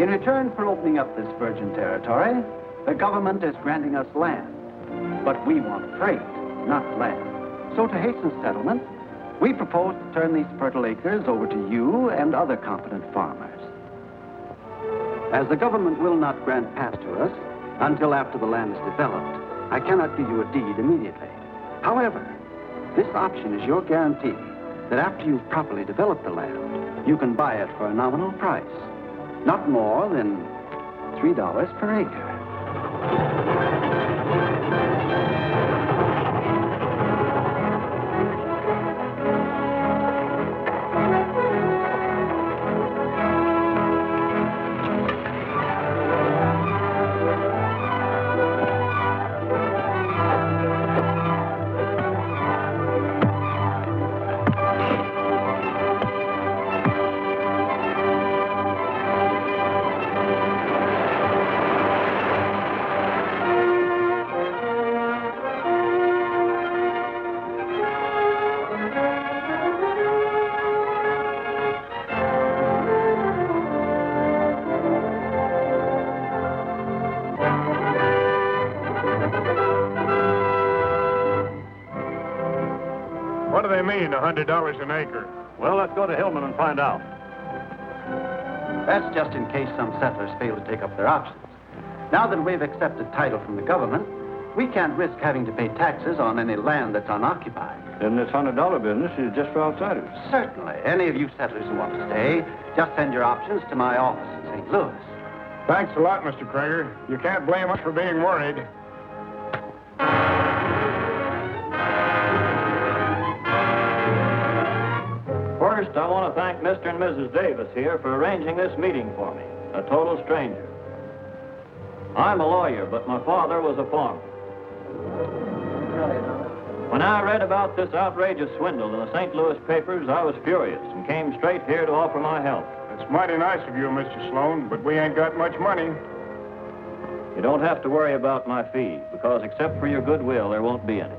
In return for opening up this virgin territory, the government is granting us land. But we want freight, not land. So to hasten settlement, we propose to turn these fertile acres over to you and other competent farmers. As the government will not grant pass to us until after the land is developed, I cannot give you a deed immediately. However, this option is your guarantee that after you've properly developed the land, you can buy it for a nominal price, not more than $3 per acre. What do they mean, $100 an acre? Well, let's go to Hillman and find out. That's just in case some settlers fail to take up their options. Now that we've accepted title from the government, we can't risk having to pay taxes on any land that's unoccupied. Then this $100 business is just for outsiders. Certainly. Any of you settlers who want to stay, just send your options to my office in St. Louis. Thanks a lot, Mr. Krager. You can't blame us for being worried. First, I want to thank Mr. and Mrs. Davis here for arranging this meeting for me, a total stranger. I'm a lawyer, but my father was a farmer. When I read about this outrageous swindle in the St. Louis papers, I was furious and came straight here to offer my help. It's mighty nice of you, Mr. Sloan, but we ain't got much money. You don't have to worry about my fee, because except for your goodwill, there won't be any.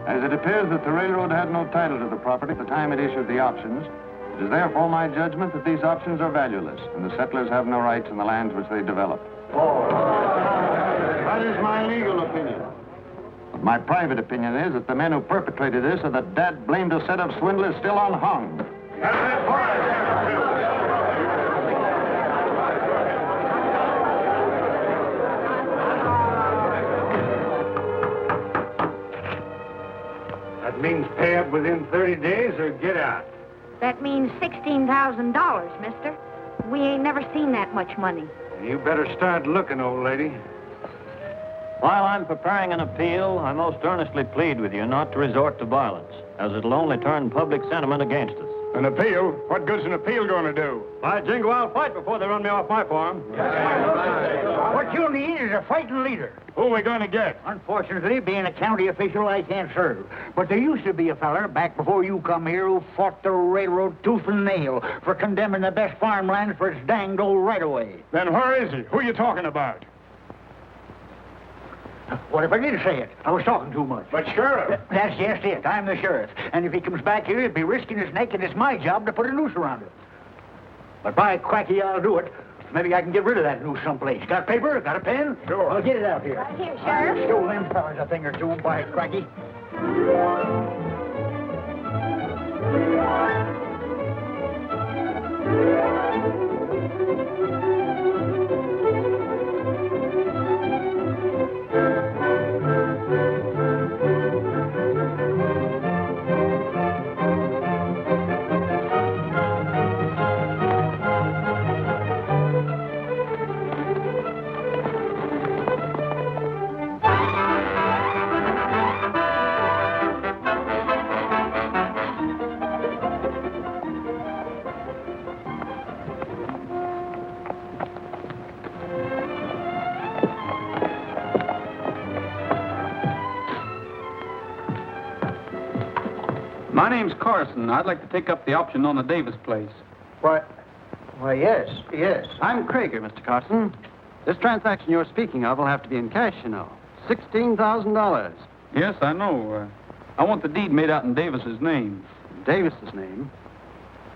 As it appears that the railroad had no title to the property at the time it issued the options, it is therefore my judgment that these options are valueless, and the settlers have no rights in the lands which they develop. That is my legal opinion. But my private opinion is that the men who perpetrated this are the dad-blamed set of swindlers still unhung. That means pay up within 30 days or get out. That means $16,000, mister. We ain't never seen that much money. You better start looking, old lady. While I'm preparing an appeal, I most earnestly plead with you not to resort to violence, as it'll only turn public sentiment against us. An appeal? What good's an appeal going to do? By jingo, I'll fight before they run me off my farm. What you'll need is a fighting leader. Who are we going to get? Unfortunately, being a county official, I can't serve. But there used to be a feller back before you come here who fought the railroad tooth and nail for condemning the best farmlands for its danged old right-of-way. Then where is he? Who are you talking about? What if I did say it? I was talking too much. But Sheriff. That's just it. I'm the sheriff. And if he comes back here, he'll be risking his neck, and it's my job to put a noose around it. But by cracky, I'll do it. Maybe I can get rid of that noose someplace. Got paper? Got a pen? Sure. I'll get it out here. Right here, Sheriff. Show them fellas a thing or two, by cracky. My name's Carson. I'd like to take up the option on the Davis place. Why, yes. I'm Krager, Mr. Carson. This transaction you're speaking of will have to be in cash, you know. $16,000. Yes, I know. I want the deed made out in Davis's name. Davis's name.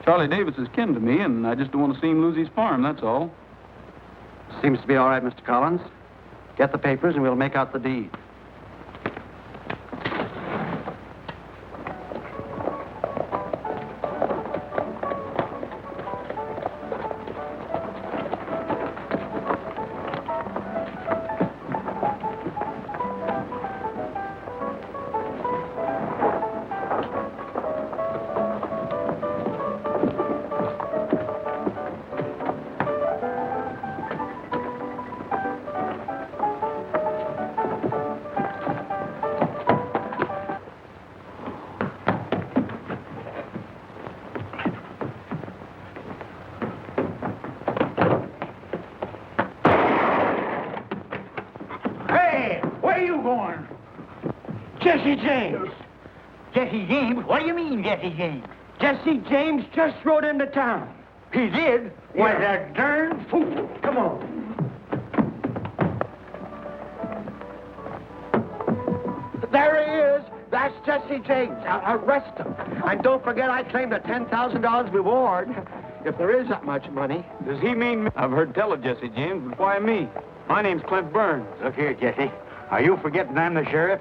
Charlie Davis is kin to me, and I just don't want to see him lose his farm, that's all. Seems to be all right, Mr. Collins. Get the papers and we'll make out the deed. Jesse James! Jesse James? What do you mean, Jesse James? Jesse James just rode into town. He did? Yeah. Was a darn fool. Come on. There he is. That's Jesse James. Arrest him. And don't forget I claim the $10,000 reward, if there is that much money. Does he mean me? I've heard tell of Jesse James, but why me? My name's Clint Burns. Look here, Jesse. Are you forgetting I'm the sheriff?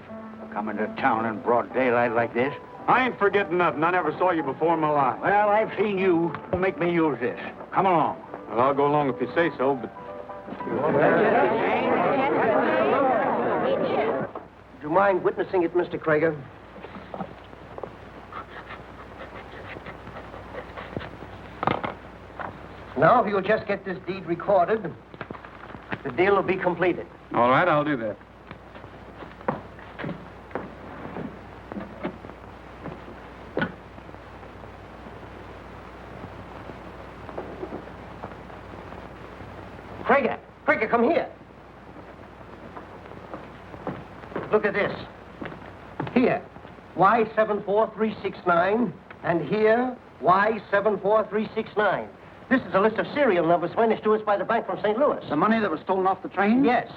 Coming to town in broad daylight like this? I ain't forgetting nothing. I never saw you before in my life. Well, I've seen you. Don't make me use this. Come along. Well, I'll go along if you say so, but... Do you mind witnessing it, Mr. Krager? Now, if you'll just get this deed recorded, the deal will be completed. All right, I'll do that. Krager, come here. Look at this. Here, Y74369, and here, Y74369. This is a list of serial numbers furnished to us by the bank from St. Louis. The money that was stolen off the train? Yes.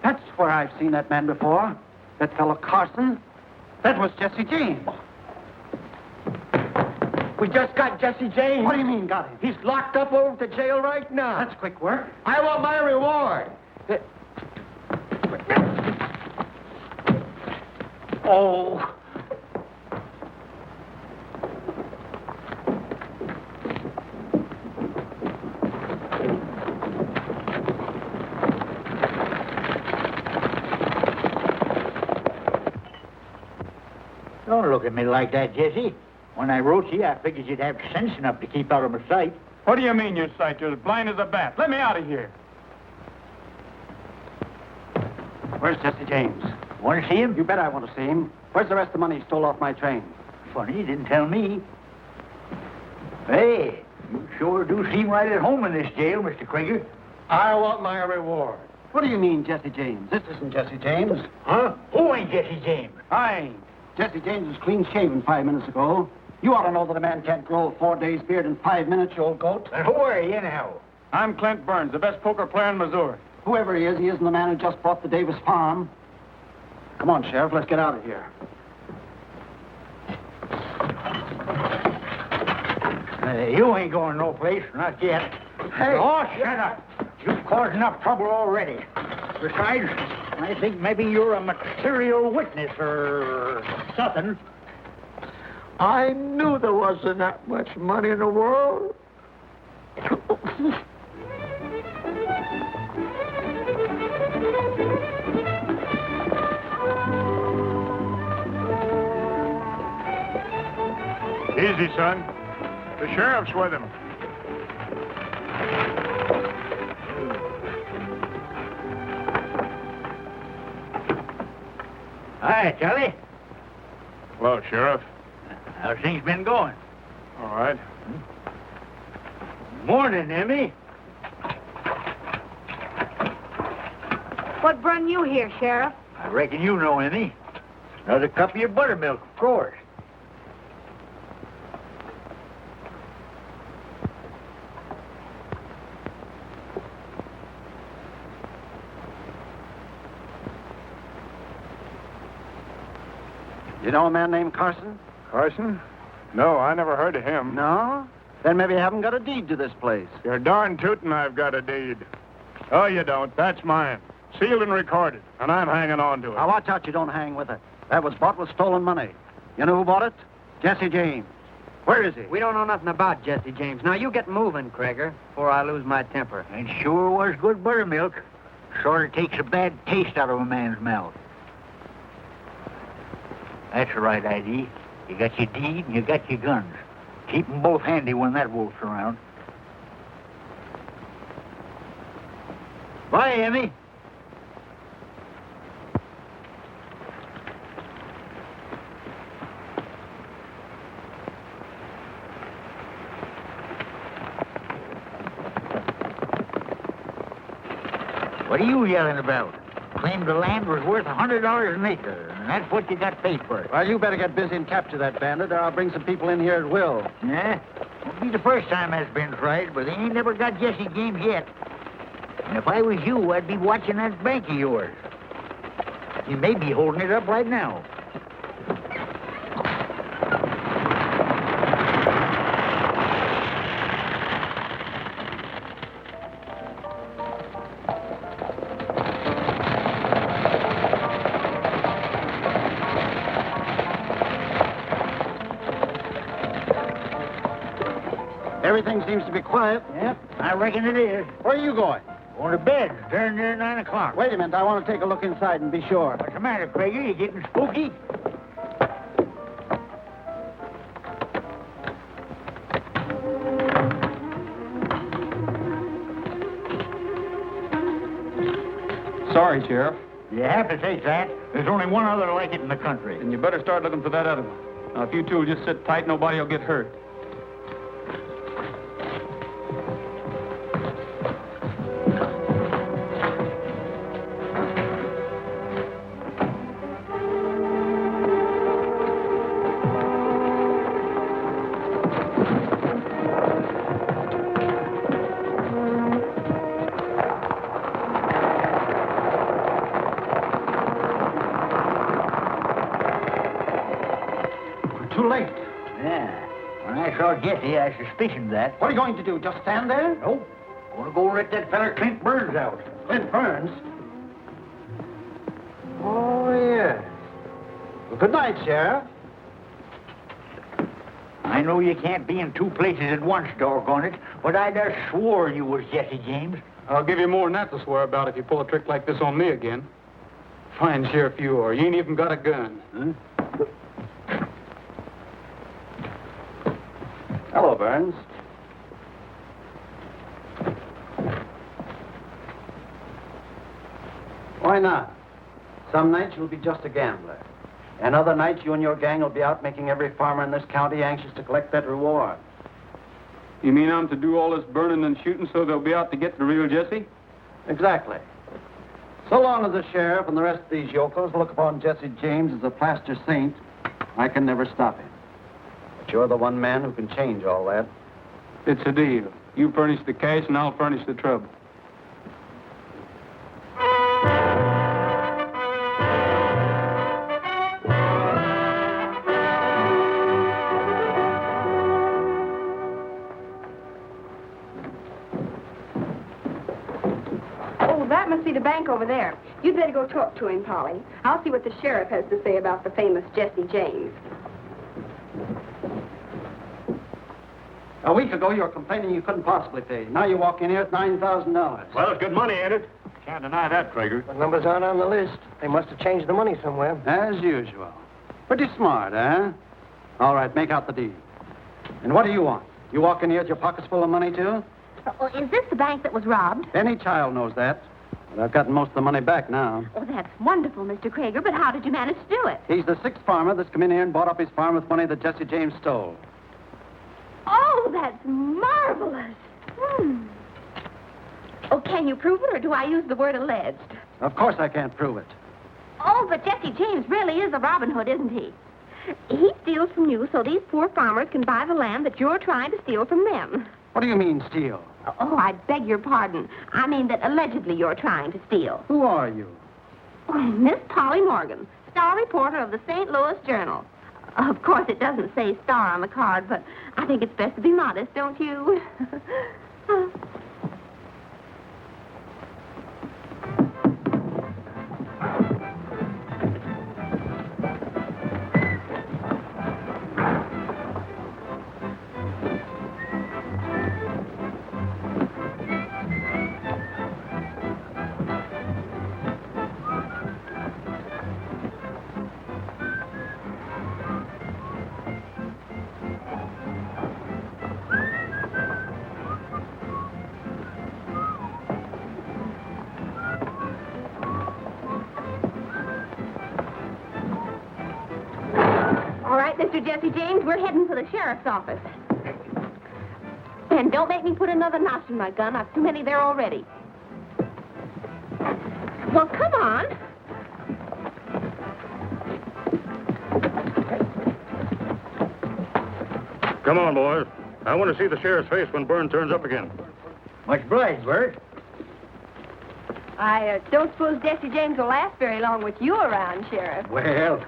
That's where I've seen that man before. That fellow Carson. That was Jesse James. We just got Jesse James. What do you mean, got him? He's locked up over at the jail right now. That's quick work. I want my reward. Oh. Don't look at me like that, Jesse. When I wrote you, I figured you'd have sense enough to keep out of my sight. What do you mean, your sight? You're as blind as a bat. Let me out of here. Where's Jesse James? Want to see him? You bet I want to see him. Where's the rest of the money he stole off my train? Funny, you didn't tell me. Hey, you sure do seem right at home in this jail, Mr. Krieger. I want my reward. What do you mean, Jesse James? This isn't Jesse James. Huh? Who ain't Jesse James? I ain't. Jesse James was clean shaven 5 minutes ago. You ought to know that a man can't grow a 4 days beard in 5 minutes, you old goat. And who are you, anyhow? I'm Clint Burns, the best poker player in Missouri. Whoever he isn't the man who just bought the Davis farm. Come on, Sheriff, let's get out of here. You ain't going no place, not yet. Hey! Oh, shut up. You've caused enough trouble already. Besides, I think maybe you're a material witness or something. I knew there wasn't that much money in the world. Easy, son. The sheriff's with him. Hi, Charlie. Hello, Sheriff. How's things been going? All right. Morning, Emmy. What brung you here, Sheriff? I reckon you know, Emmy. Another cup of your buttermilk, of course. You know a man named Carson? Carson? No, I never heard of him. No? Then maybe you haven't got a deed to this place. You're darn tootin' I've got a deed. Oh, you don't. That's mine. Sealed and recorded, and I'm hanging on to it. Now, watch out you don't hang with it. That was bought with stolen money. You know who bought it? Jesse James. Where is he? We don't know nothing about Jesse James. Now, you get moving, Krager, before I lose my temper. It sure was good buttermilk. Sort of takes a bad taste out of a man's mouth. That's the right idea. You got your deed and you got your guns. Keep 'em both handy when that wolf's around. Bye, Emmy. What are you yelling about? Claimed the land was worth $100 an acre, and that's what you got paid for it. Well, you better get busy and capture that bandit, or I'll bring some people in here at will. Yeah? Won't be the first time that's been tried, but they ain't never got Jesse James yet. And if I was you, I'd be watching that bank of yours. He may be holding it up right now. Everything seems to be quiet. Yep, I reckon it is. Where are you going? Going to bed. Turn near 9 o'clock. Wait a minute. I want to take a look inside and be sure. What's the matter, Krager? You getting spooky? Sorry, Sheriff. You have to take that. There's only one other like it in the country. And you better start looking for that other one. Now, if you two will just sit tight, nobody will get hurt. Too late. Yeah. When I saw Jesse, I suspicioned that. What are you going to do? Just stand there? Nope. Gonna go let that feller Clint Burns out. Clint Burns? Oh, yes. Well, good night, Sheriff. I know you can't be in two places at once, doggone it, but I just swore you was Jesse James. I'll give you more than that to swear about if you pull a trick like this on me again. Fine sheriff you are. You ain't even got a gun. Huh? Hello, Burns. Why not? Some nights you'll be just a gambler. And other nights you and your gang will be out making every farmer in this county anxious to collect that reward. You mean I'm to do all this burning and shooting so they'll be out to get the real Jesse? Exactly. So long as the sheriff and the rest of these yokels look upon Jesse James as a plaster saint, I can never stop him. But you're the one man who can change all that. It's a deal. You furnish the cash and I'll furnish the trouble. Oh, that must be the bank over there. You'd better go talk to him, Polly. I'll see what the sheriff has to say about the famous Jesse James. A week ago, you were complaining you couldn't possibly pay. Now you walk in here at $9,000. Well, it's good money, ain't it? Can't deny that, Krager. The numbers aren't on the list. They must have changed the money somewhere. As usual. Pretty smart, huh? All right, make out the deed. And what do you want? You walk in here with your pockets full of money, too? Well, is this the bank that was robbed? Any child knows that. But I've gotten most of the money back now. Oh, that's wonderful, Mr. Krager, but how did you manage to do it? He's the sixth farmer that's come in here and bought up his farm with money that Jesse James stole. Oh, that's marvelous. Oh, can you prove it, or do I use the word alleged? Of course I can't prove it. Oh, but Jesse James really is a Robin Hood, isn't he? He steals from you so these poor farmers can buy the land that you're trying to steal from them. What do you mean, steal? Oh, I beg your pardon. I mean that allegedly you're trying to steal. Who are you? Oh, Miss Polly Morgan, star reporter of the St. Louis Journal. Of course, it doesn't say star on the card, but I think it's best to be modest, don't you? All right, Mr. Jesse James, we're heading for the sheriff's office. And don't make me put another notch in my gun. I've too many there already. Well, come on. Come on, boys. I want to see the sheriff's face when Byrne turns up again. Much obliged, Bert. I don't suppose Jesse James will last very long with you around, Sheriff. Well,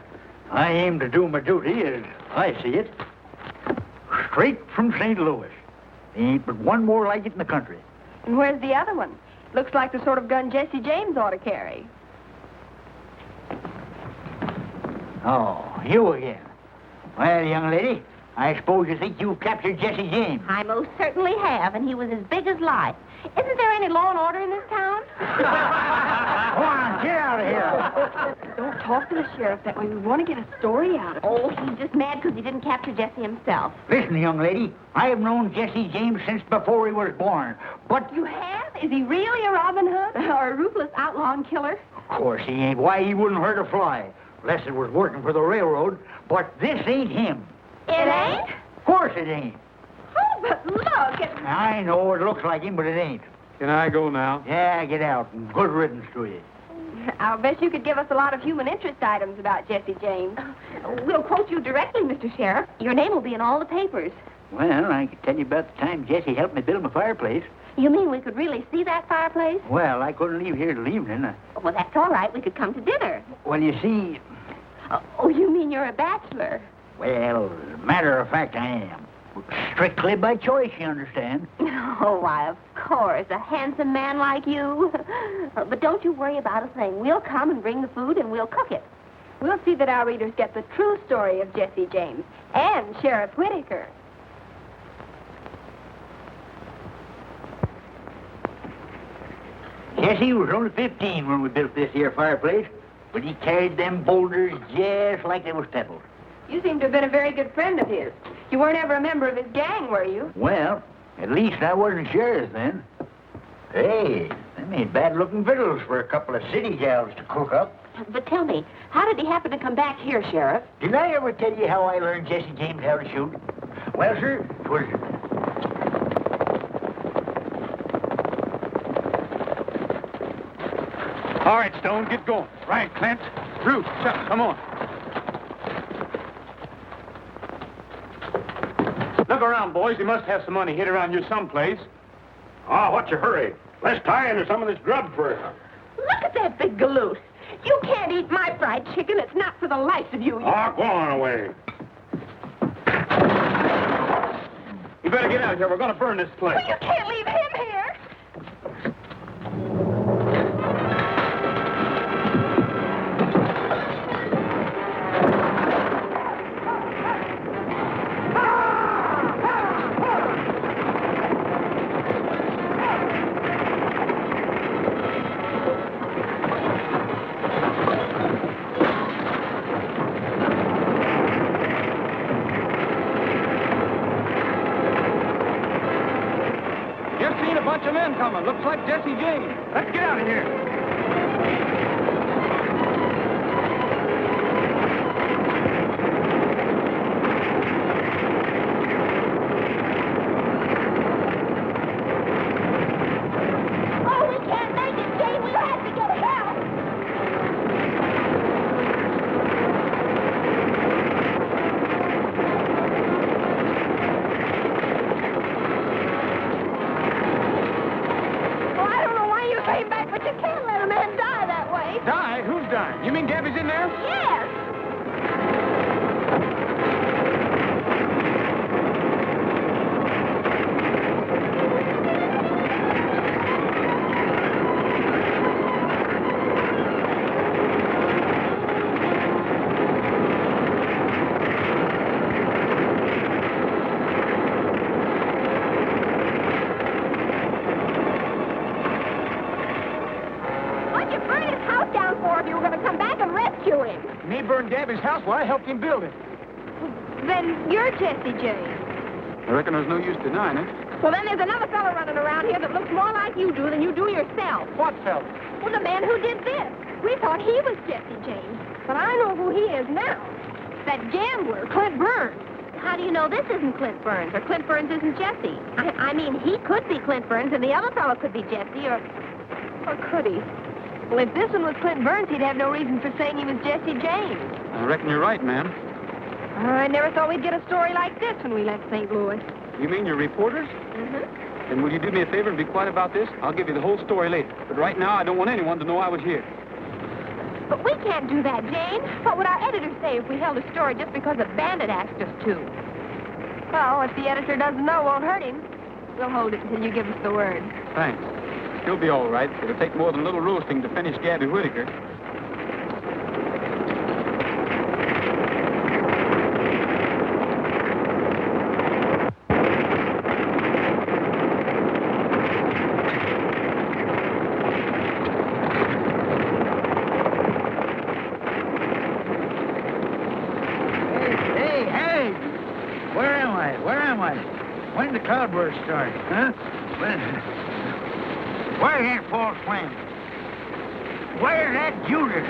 I aim to do my duty as I see it. Straight from St. Louis. There ain't but one more like it in the country. And where's the other one? Looks like the sort of gun Jesse James ought to carry. Oh, you again. Well, young lady, I suppose you think you've captured Jesse James. I most certainly have, and he was as big as life. Isn't there any law and order in this town? Go on, get out of here. Don't talk to the sheriff that way. We want to get a story out of him. Oh, he's just mad because he didn't capture Jesse himself. Listen, young lady, I have known Jesse James since before he was born. But You have? Is he really a Robin Hood? Or a ruthless outlaw and killer? of course he ain't. Why, he wouldn't hurt a fly. Unless it was working for the railroad. But this ain't him. It ain't? Of course it ain't. Oh, but look. I know it looks like him, but it ain't. Can I go now? Yeah, get out. And good riddance to you. I'll bet you could give us a lot of human interest items about Jesse James. We'll quote you directly, Mr. Sheriff. Your name will be in all the papers. Well, I could tell you about the time Jesse helped me build my fireplace. You mean we could really see that fireplace? Well, I couldn't leave here till evening. Well, that's all right. We could come to dinner. Well, you see, Oh, you mean you're a bachelor? well, matter of fact, I am. Strictly by choice, you understand. Oh, why, of course. A handsome man like you. But don't you worry about a thing. We'll come and bring the food, and we'll cook it. We'll see that our readers get the true story of Jesse James and Sheriff Whitaker. Jesse was only 15 when we built this here fireplace, but he carried them boulders just like they was pebbles. You seem to have been a very good friend of his. You weren't ever a member of his gang, were you? Well, at least I wasn't sheriff then. Hey, them ain't bad-looking victuals for a couple of city gals to cook up. But tell me, how did he happen to come back here, Sheriff? Didn't I ever tell you how I learned Jesse James how to shoot? Well, sir, 'twas... All right, Stone, get going. Right, Clint. Ruth, Chuck, come on. Look around, boys. You must have some money hid around you someplace. Oh, what's your hurry? Let's tie into some of this grub first. Look at that big galoot. You can't eat my fried chicken. It's not for the life of you. Oh, go on away. You better get out of here. We're going to burn this place. Well, you can't leave him here. Just seen a bunch of men coming. Looks like Jesse James. Let's get out of here. Oh, we can't make it, Jay. We'll have to get help. Well, I don't know why you came back, but you can't let a man die that way. Die? Who's dying? You mean Gabby's in there? Yes. rescue him. Me burned Gabby's house while I helped him build it. Then you're Jesse James. I reckon there's no use denying it. Well, then there's another fella running around here that looks more like you do than you do yourself. What fella? Well, the man who did this. We thought he was Jesse James, but I know who he is now. That gambler, Clint Burns. How do you know this isn't Clint Burns, or Clint Burns isn't Jesse? I mean, he could be Clint Burns, and the other fellow could be Jesse, or could he? Well, if this one was Clint Burns, he'd have no reason for saying he was Jesse James. I reckon you're right, ma'am. I never thought we'd get a story like this when we left St. Louis. You mean you're reporters? Mm-hmm. Then will you do me a favor and be quiet about this? I'll give you the whole story later. But right now, I don't want anyone to know I was here. But we can't do that, Jane. What would our editor say if we held a story just because a bandit asked us to? Well, if the editor doesn't know, it won't hurt him. We'll hold it until you give us the word. Thanks. He'll be all right. It'll take more than a little roasting to finish Gabby Whitaker. Hey! Where am I? When the cloudburst start, huh? Where's that false flame? Where's that Judas?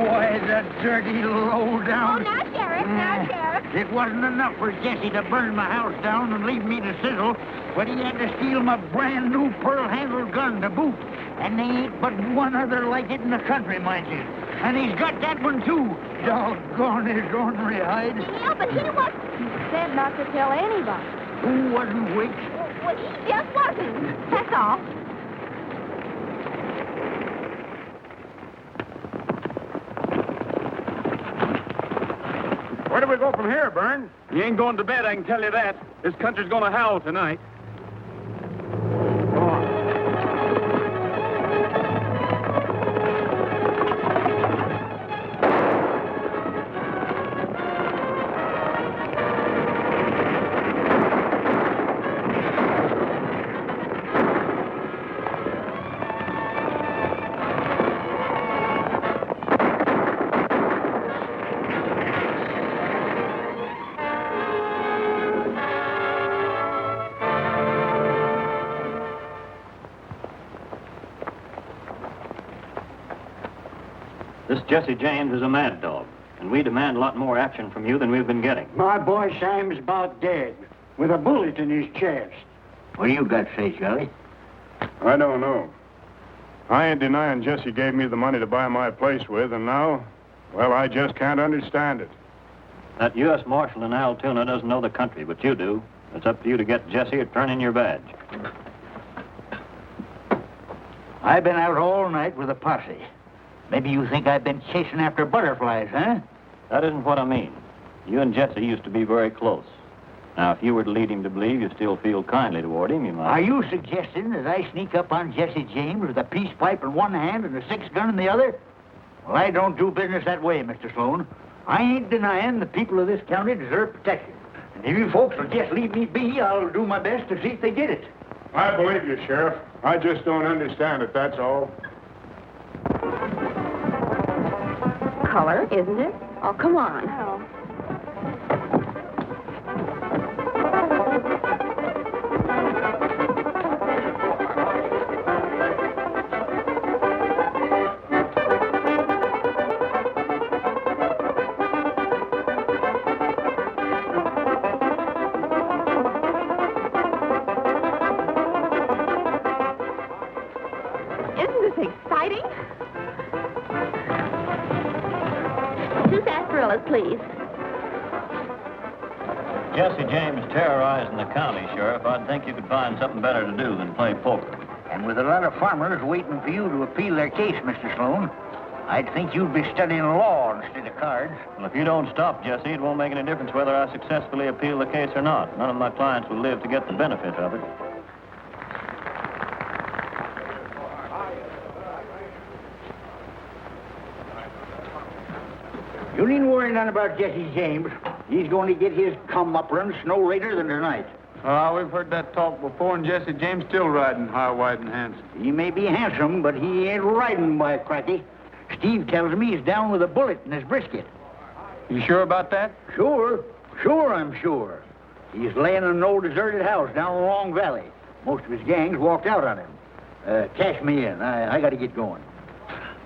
Why, the dirty low-down... Oh, now, Sheriff, now, Sheriff. It wasn't enough for Jesse to burn my house down and leave me to sizzle, but he had to steal my brand-new pearl-handled gun to boot. And there ain't but one other like it in the country, mind you. And he's got that one, too. Doggone his ornery hide. Yeah, but he was... He said not to tell anybody. Who wasn't which? Well, he just wasn't. That's all. Where do we go from here, Burns? You ain't going to bed, I can tell you that. This country's going to howl tonight. Go on. This Jesse James is a mad dog, and we demand a lot more action from you than we've been getting. My boy Sam's about dead, with a bullet in his chest. What do you got to say, Charlie? I don't know. I ain't denying Jesse gave me the money to buy my place with, and now, well, I just can't understand it. That U.S. Marshal in Altoona doesn't know the country, but you do. It's up to you to get Jesse or turn in your badge. I've been out all night with a posse. Maybe you think I've been chasing after butterflies, huh? That isn't what I mean. You and Jesse used to be very close. Now, if you were to lead him to believe you still feel kindly toward him, you might... Are you suggesting that I sneak up on Jesse James with a peace pipe in one hand and a six-gun in the other? Well, I don't do business that way, Mr. Sloan. I ain't denying the people of this county deserve protection. And if you folks will just leave me be, I'll do my best to see if they get it. I believe you, Sheriff. I just don't understand it, that's all. Color, isn't it? Oh, come on. Oh. Isn't this exciting? Two sarsaparillas, please. Jesse James terrorizing the county, Sheriff. I'd think you could find something better to do than play poker. And with a lot of farmers waiting for you to appeal their case, Mr. Sloan, I'd think you'd be studying law instead of cards. Well, if you don't stop, Jesse, it won't make any difference whether I successfully appeal the case or not. None of my clients will live to get the benefit of it. You needn't worry none about Jesse James. He's going to get his comeuppance no later than tonight. We've heard that talk before, and Jesse James still riding high, wide, and handsome. He may be handsome, but he ain't riding, by cracky. Steve tells me he's down with a bullet in his brisket. You sure about that? Sure. I'm sure. He's laying in an old deserted house down the Long Valley. Most of his gang's walked out on him. Cash me in. I got to get going.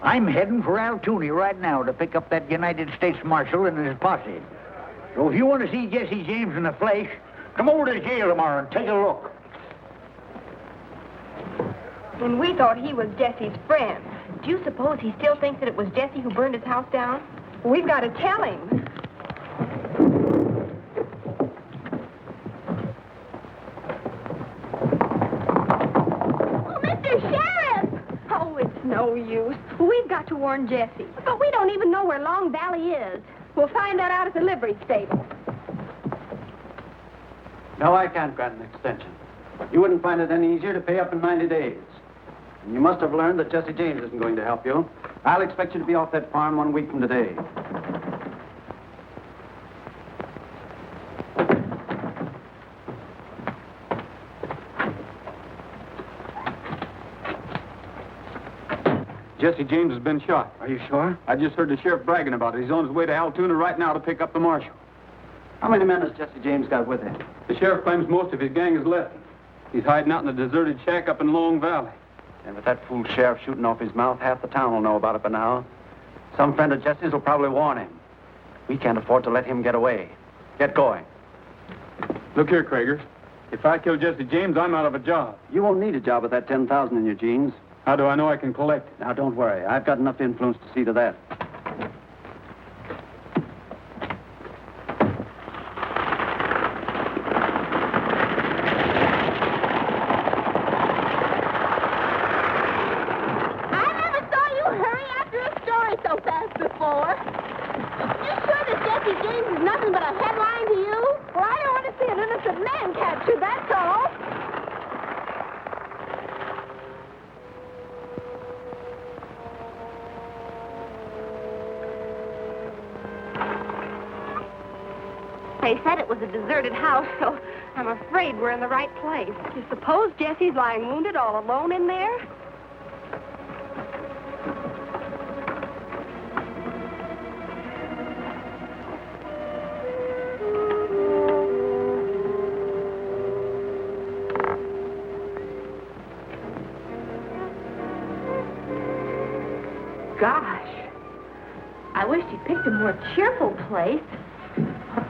I'm heading for Altoona right now to pick up that United States Marshal and his posse. So if you want to see Jesse James in the flesh, come over to the jail tomorrow and take a look. And we thought he was Jesse's friend. Do you suppose he still thinks that it was Jesse who burned his house down? We've got to tell him. Oh, Mr. Sheriff! Oh, it's no use. We've got to warn Jesse. But we don't even know where Long Valley is. We'll find that out at the livery stable. No, I can't grant an extension. You wouldn't find it any easier to pay up in 90 days. And you must have learned that Jesse James isn't going to help you. I'll expect you to be off that farm 1 week from today. Jesse James has been shot. Are you sure? I just heard the sheriff bragging about it. He's on his way to Altoona right now to pick up the marshal. How many men has Jesse James got with him? The sheriff claims most of his gang has left. He's hiding out in a deserted shack up in Long Valley. And with that fool sheriff shooting off his mouth, half the town will know about it by now. Some friend of Jesse's will probably warn him. We can't afford to let him get away. Get going. Look here, Krieger. If I kill Jesse James, I'm out of a job. You won't need a job with that 10,000 in your jeans. How do I know I can collect it? Now, don't worry. I've got enough influence to see to that. I never saw you hurry after a story so fast before. You sure that Jesse James is nothing but a headline to you? Well, I don't want to see an innocent man captured, that's all. They said it was a deserted house, so I'm afraid we're in the right place. You suppose Jesse's lying wounded all alone in there? Gosh, I wish you'd picked a more cheerful place.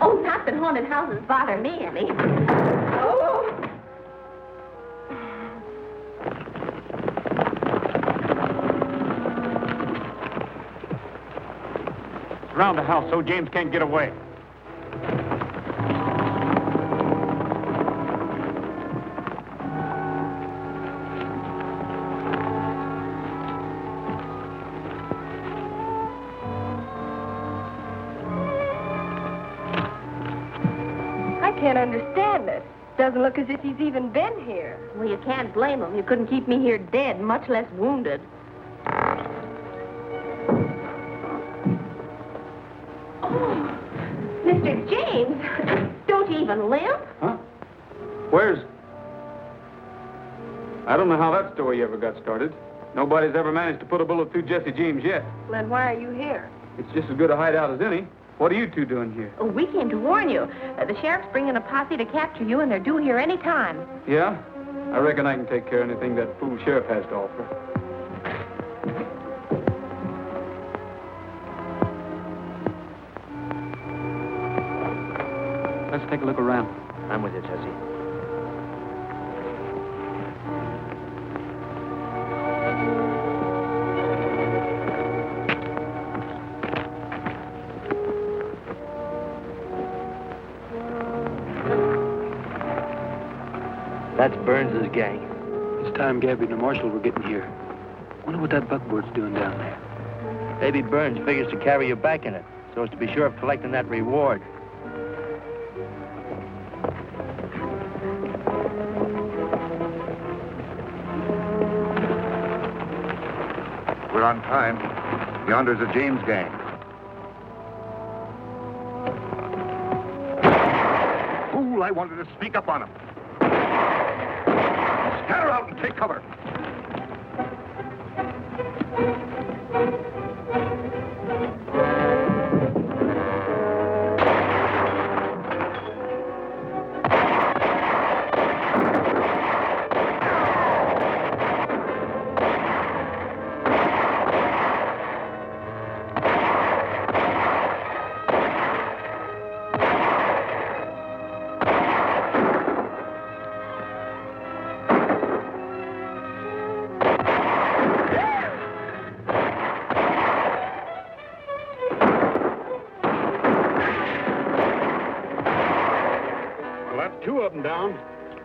Oh, not that haunted houses bother me any. Oh! Surround the house so James can't get away. I can't understand it. Doesn't look as if he's even been here. Well, you can't blame him. You couldn't keep me here dead, much less wounded. Oh, Mr. James, don't you even limp? Huh? Where's... I don't know how that story ever got started. Nobody's ever managed to put a bullet through Jesse James yet. Then why are you here? It's just as good a hideout as any. What are you two doing here? Oh, we came to warn you. The sheriff's bringing a posse to capture you, and they're due here any time. Yeah? I reckon I can take care of anything that fool sheriff has to offer. Let's take a look around. I'm with you, Jesse. That's Burns' gang. It's time Gabby and the marshal were getting here. Wonder what that buckboard's doing down there. Maybe Burns figures to carry you back in it, so as to be sure of collecting that reward. We're on time. Yonder's a James gang. Fool, I wanted to sneak up on him. Scatter out and take cover.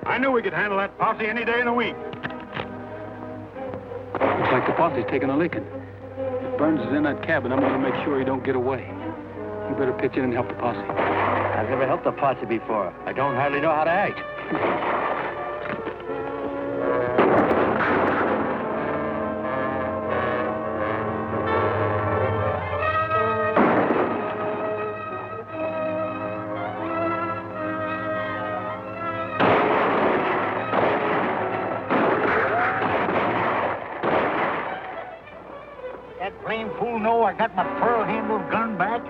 I knew we could handle that posse any day in the week. Looks like the posse's taking a licking. If Burns is in that cabin, I'm going to make sure he don't get away. You better pitch in and help the posse. I've never helped a posse before. I don't hardly know how to act. That blame fool know I got my pearl-handled gun back?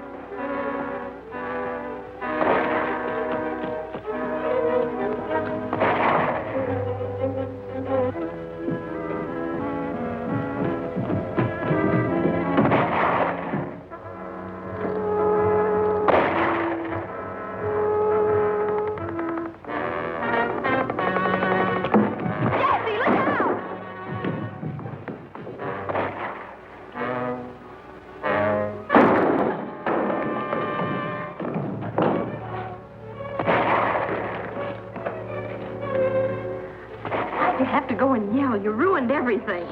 You have to go and yell. You ruined everything.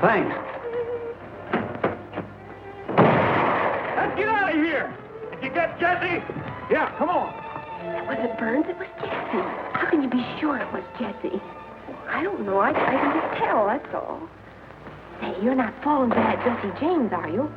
Thanks. Let's get out of here. Did you get Jesse? Yeah, come on. It wasn't Burns, it was Jesse. How can you be sure it was Jesse? I don't know. I can just tell, that's all. Hey, you're not falling for that Jesse James, are you?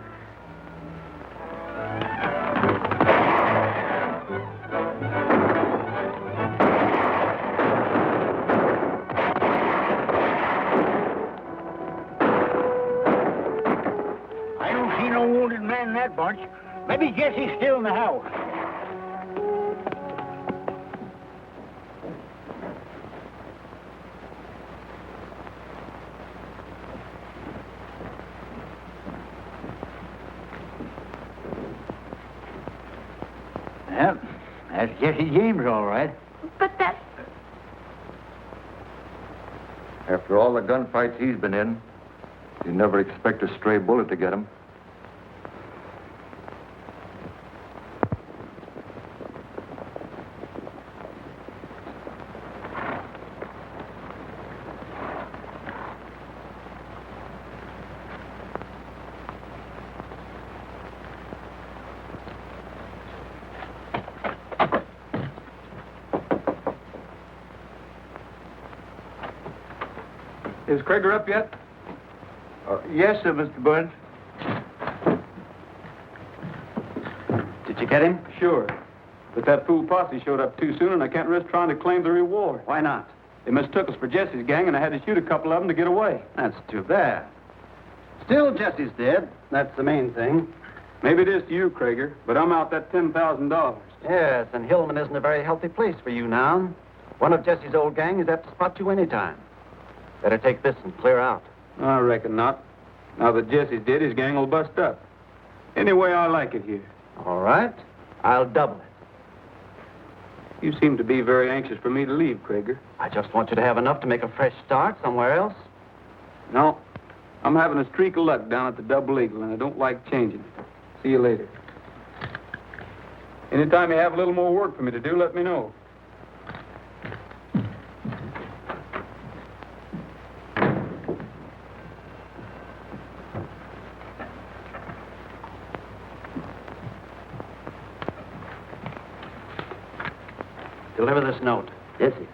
I don't see no wounded man in that bunch. Maybe Jesse's still in the house. Well, that's Jesse James, all right. But that... After all the gunfights he's been in, you never expect a stray bullet to get him. Is Krager up yet? Yes, sir, Mr. Burns. Did you get him? Sure. But that fool posse showed up too soon, and I can't risk trying to claim the reward. Why not? They mistook us for Jesse's gang, and I had to shoot a couple of them to get away. That's too bad. Still, Jesse's dead. That's the main thing. Maybe it is to you, Krager, but I'm out that $10,000. Yes, and Hillman isn't a very healthy place for you now. One of Jesse's old gang is apt to spot you any time. Better take this and clear out. I reckon not. Now that Jesse's dead, his gang will bust up. Anyway, I like it here. All right. I'll double it. You seem to be very anxious for me to leave, Krager. I just want you to have enough to make a fresh start somewhere else. No, I'm having a streak of luck down at the Double Eagle, and I don't like changing it. See you later. Anytime you have a little more work for me to do, let me know. Deliver this note. Jesse.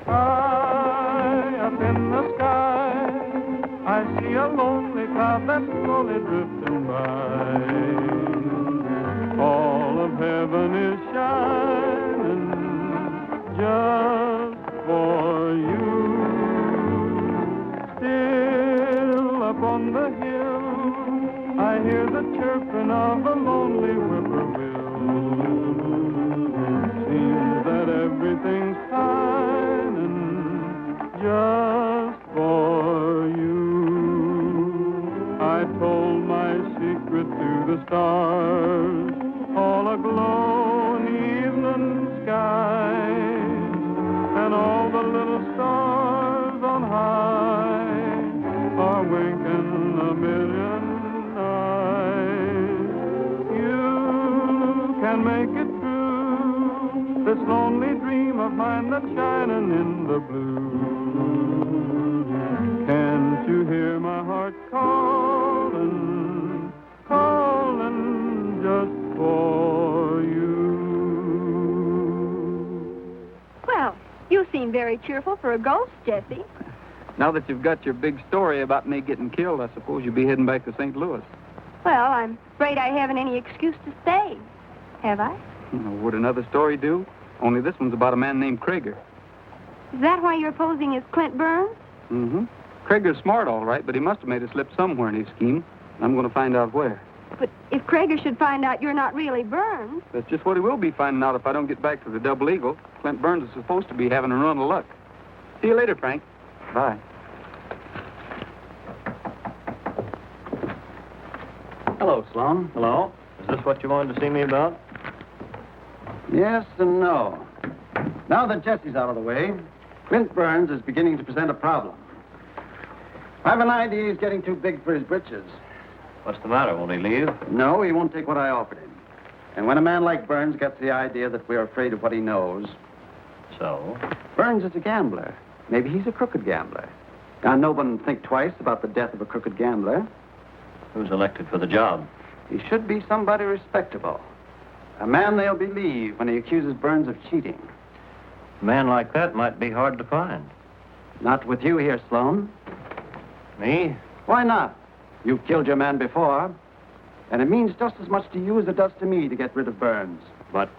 High up in the sky, I see a lonely cloud that's slowly drifting by. All of heaven is shining just for you. Still up on the hill, I hear the chirping of a lonely whippoorwill. Seems that everything's shining just for you. I told my secret to the stars, all aglow in the evening sky, and all the little stars on high can make it true. This lonely dream of mine that's shining in the blue. Can't you hear my heart calling, calling just for you? Well, you seem very cheerful for a ghost, Jesse. Now that you've got your big story about me getting killed, I suppose you'll be heading back to St. Louis. Well, I'm afraid I haven't any excuse to stay. Have I? Would another story do? Only this one's about a man named Krieger. Is that why you're posing as Clint Burns? Mm-hmm. Krieger's smart, all right, but he must have made a slip somewhere in his scheme. I'm going to find out where. But if Krieger should find out you're not really Burns... That's just what he will be finding out if I don't get back to the Double Eagle. Clint Burns is supposed to be having a run of luck. See you later, Frank. Bye. Hello, Sloan. Hello? Is this what you wanted to see me about? Yes and no. Now that Jesse's out of the way, Clint Burns is beginning to present a problem. I have an idea he's getting too big for his britches. What's the matter? Won't he leave? No, he won't take what I offered him. And when a man like Burns gets the idea that we're afraid of what he knows... So? Burns is a gambler. Maybe he's a crooked gambler. Now, no one would think twice about the death of a crooked gambler. Who's elected for the job? He should be somebody respectable. A man they'll believe when he accuses Burns of cheating. A man like that might be hard to find. Not with you here, Sloan. Me? Why not? You've killed your man before. And it means just as much to you as it does to me to get rid of Burns. But,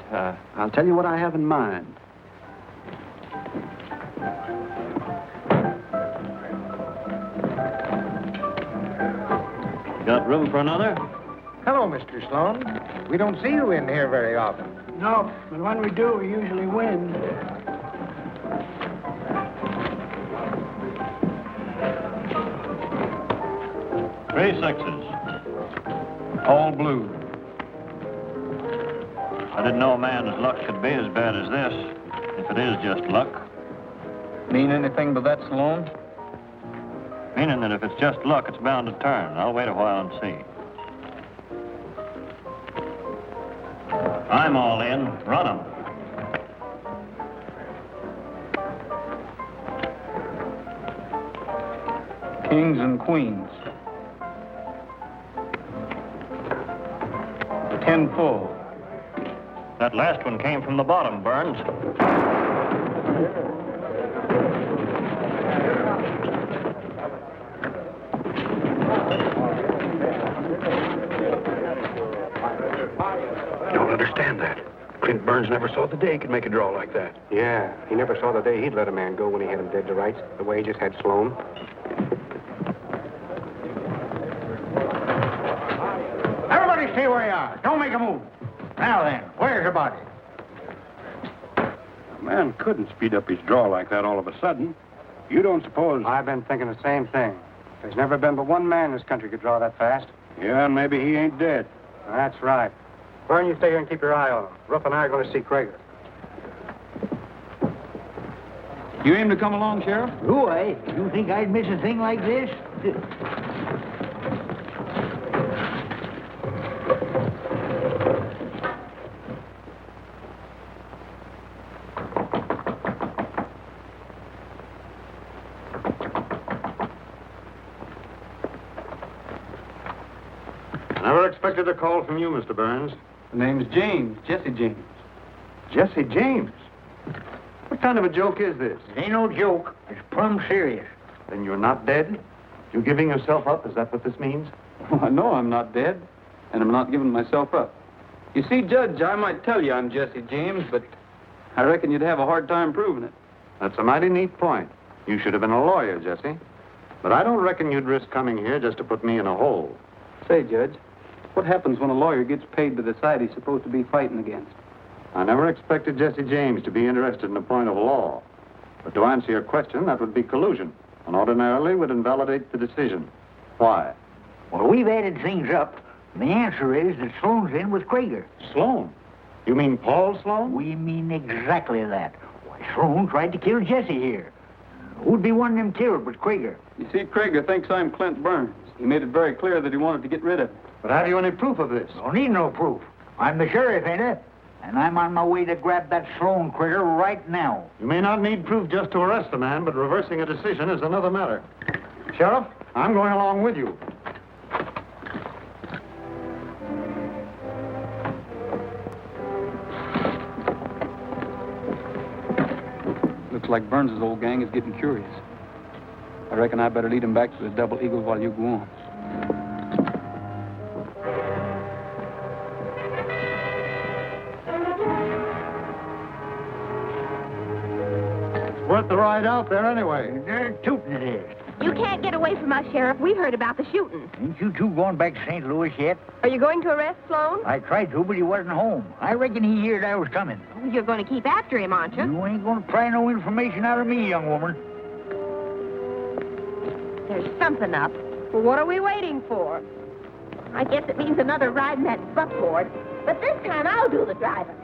I'll tell you what I have in mind. Got room for another? Hello, Mr. Sloan. We don't see you in here very often. No, but when we do, we usually win. 3 6s. All blue. I didn't know a man's luck could be as bad as this, if it is just luck. Mean anything by that, Sloan? Meaning that if it's just luck, it's bound to turn. I'll wait a while and see. I'm all in. Run 'em. Kings and queens. 10 full. That last one came from the bottom, Burns. Don't understand that. Clint Burns never saw the day he could make a draw like that. Yeah, he never saw the day he'd let a man go when he had him dead to rights, the way he just had Sloan. Everybody stay where you are. Don't make a move. Now then, where's your body? A man couldn't speed up his draw like that all of a sudden. You don't suppose... I've been thinking the same thing. There's never been but one man in this country could draw that fast. Yeah, and maybe he ain't dead. That's right. Vern, you stay here and keep your eye on him. Ruff and I are going to see Krieger. You aim to come along, Sheriff? Who, eh? You think I'd miss a thing like this? Never expected a call from you, Mr. Burns. The name's James, Jesse James. Jesse James? What kind of a joke is this? It ain't no joke. It's plumb serious. Then you're not dead? You giving yourself up? Is that what this means? Well, I know I'm not dead, and I'm not giving myself up. You see, Judge, I might tell you I'm Jesse James, but I reckon you'd have a hard time proving it. That's a mighty neat point. You should have been a lawyer, Jesse. But I don't reckon you'd risk coming here just to put me in a hole. Say, Judge, what happens when a lawyer gets paid by the side he's supposed to be fighting against? I never expected Jesse James to be interested in a point of law. But to answer your question, that would be collusion, and ordinarily would invalidate the decision. Why? Well, we've added things up. And the answer is that Sloan's in with Krieger. Sloan? You mean Paul Sloan? We mean exactly that. Why, Sloan tried to kill Jesse here. Who'd be wanting him killed but Krieger? You see, Krieger thinks I'm Clint Burns. He made it very clear that he wanted to get rid of me. But have you any proof of this? Don't need no proof. I'm the sheriff, ain't I? And I'm on my way to grab that Sloan critter right now. You may not need proof just to arrest a man, but reversing a decision is another matter. Sheriff, I'm going along with you. Looks like Burns' old gang is getting curious. I reckon I better lead him back to the Double Eagle while you go on. Worth the ride out there anyway. They're tooting it is. You can't get away from us, Sheriff. We've heard about the shooting. Ain't you two going back to St. Louis yet? Are you going to arrest Sloan? I tried to, but he wasn't home. I reckon he heard I was coming. You're going to keep after him, aren't you? You ain't going to pry no information out of me, young woman. There's something up. Well, what are we waiting for? I guess it means another ride in that buckboard. But this time I'll do the driving.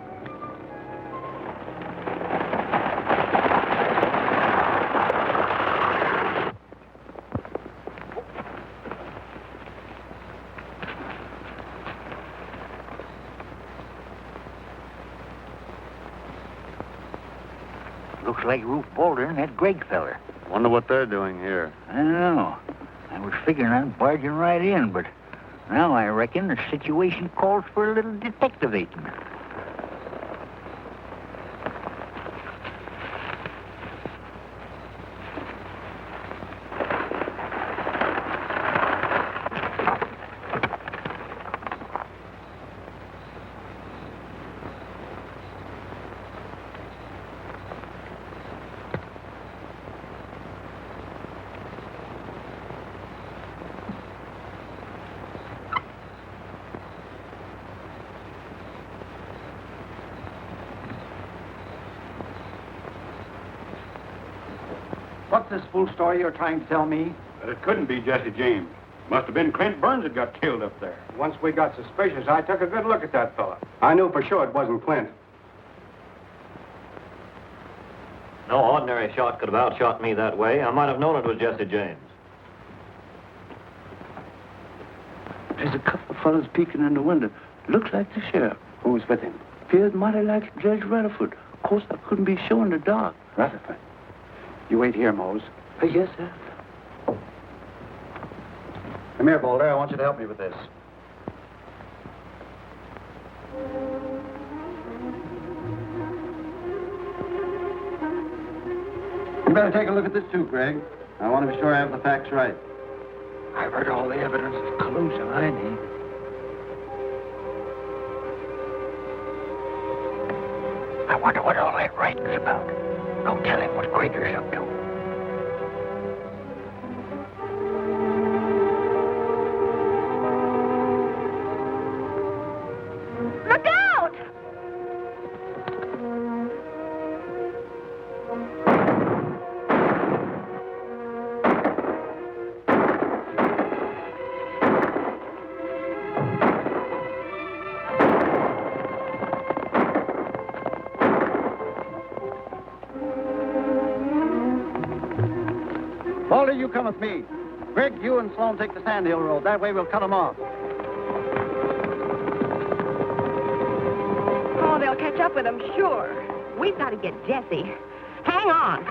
Looks like Ruth Boulder and that Gregg feller. Wonder what they're doing here. I don't know. I was figuring on barging right in, but now I reckon the situation calls for a little detectivating. What's this fool story you're trying to tell me? But it couldn't be Jesse James. Must have been Clint Burns that got killed up there. Once we got suspicious, I took a good look at that fella. I knew for sure it wasn't Clint. No ordinary shot could have outshot me that way. I might have known it was Jesse James. There's a couple of fellas peeking in the window. Looks like the sheriff. Who's with him? Appears mighty like Judge Rutherford. Of course, I couldn't be sure in the dark. Rutherford. You wait here, Mose. Yes, sir. Come here, Boulder. I want you to help me with this. You better take a look at this, too, Greg. I want to be sure I have the facts right. I've heard all the evidence of collusion I need. I wonder what all that writing's about. Don't tell him what Gregor's up to. Look out! Boulder, you come with me. Greg, you and Sloan take the Sandhill Road. That way we'll cut them off. Oh, they'll catch up with them, sure. We've got to get Jesse. Hang on.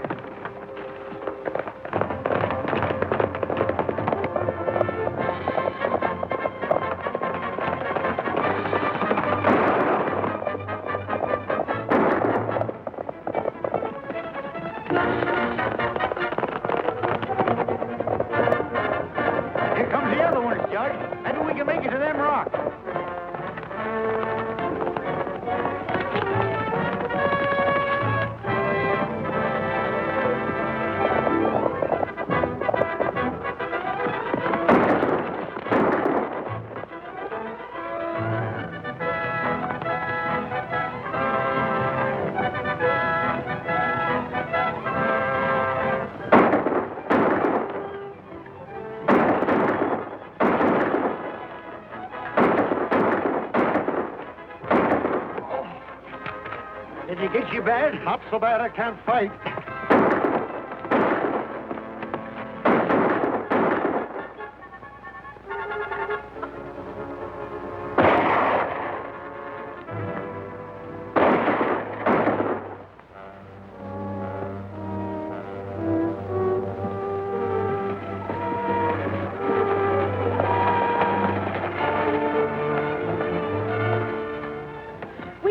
Here comes the other ones, Judge. Maybe we can make it to them rocks. Did he get you bad? Not so bad I can't fight.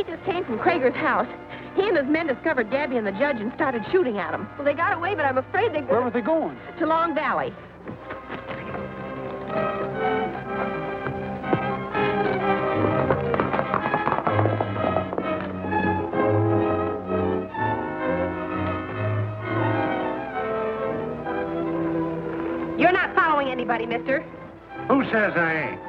We just came from Krager's house. He and his men discovered Gabby and the judge and started shooting at them. Well, they got away, but I'm afraid they... Where were they going? To Long Valley. You're not following anybody, mister. Who says I ain't?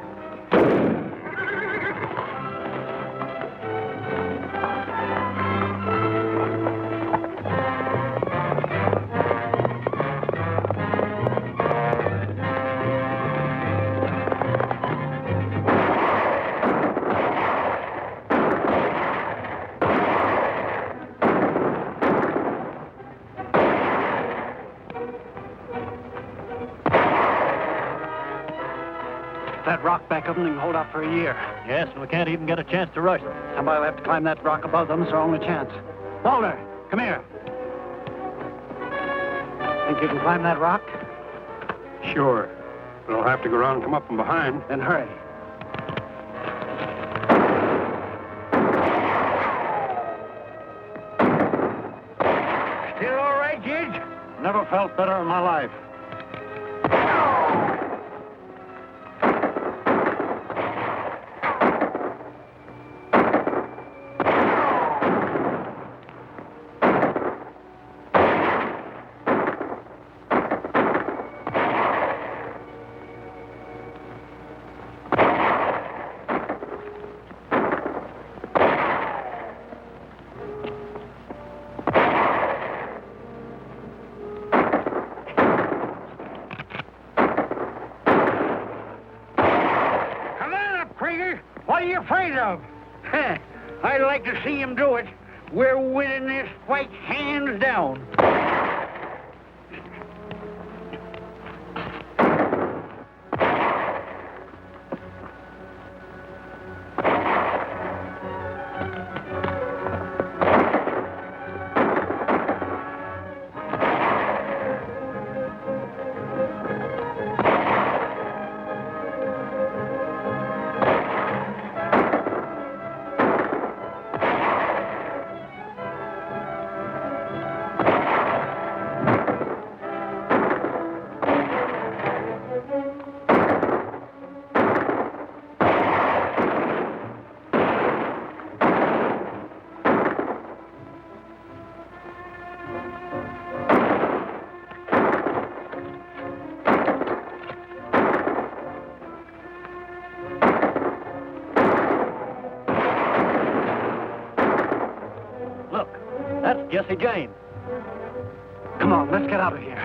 That rock back of them can hold out for a year. Yes, and we can't even get a chance to rush them. Somebody will have to climb that rock above them. It's our only chance. Walter, come here. Think you can climb that rock? Sure. But I'll have to go around and come up from behind. Then hurry. Still all right, Judge? Never felt better in my life. What are you afraid of? I'd like to see him do it. We're winning this fight hands down. That's Jesse James. Come on, let's get out of here.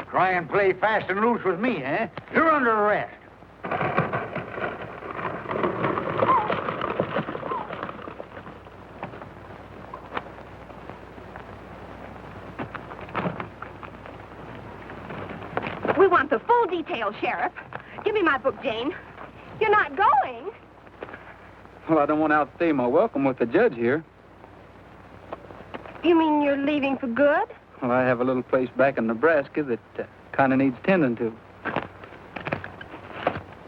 Try and play fast and loose with me, eh? You're under arrest. We want the full details, Sheriff. Give me my book, Jane. You're not going. Well, I don't want to outstay my welcome with the judge here. You mean you're leaving for good? Well, I have a little place back in Nebraska that kind of needs tending to.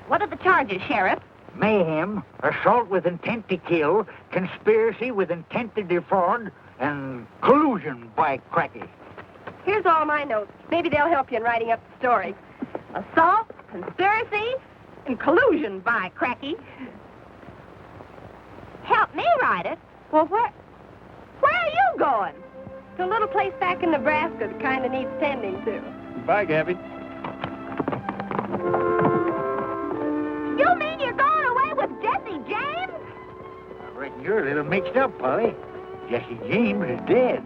What are the charges, Sheriff? Mayhem, assault with intent to kill, conspiracy with intent to defraud, and collusion by cracky. Here's all my notes. Maybe they'll help you in writing up the story. Assault, conspiracy, and collusion by cracky. Help me write it? Well, where are you going? To a little place back in Nebraska that kind of needs tending to. Bye, Gabby. You mean you're going away with Jesse James? I reckon you're a little mixed up, Polly. Jesse James is dead.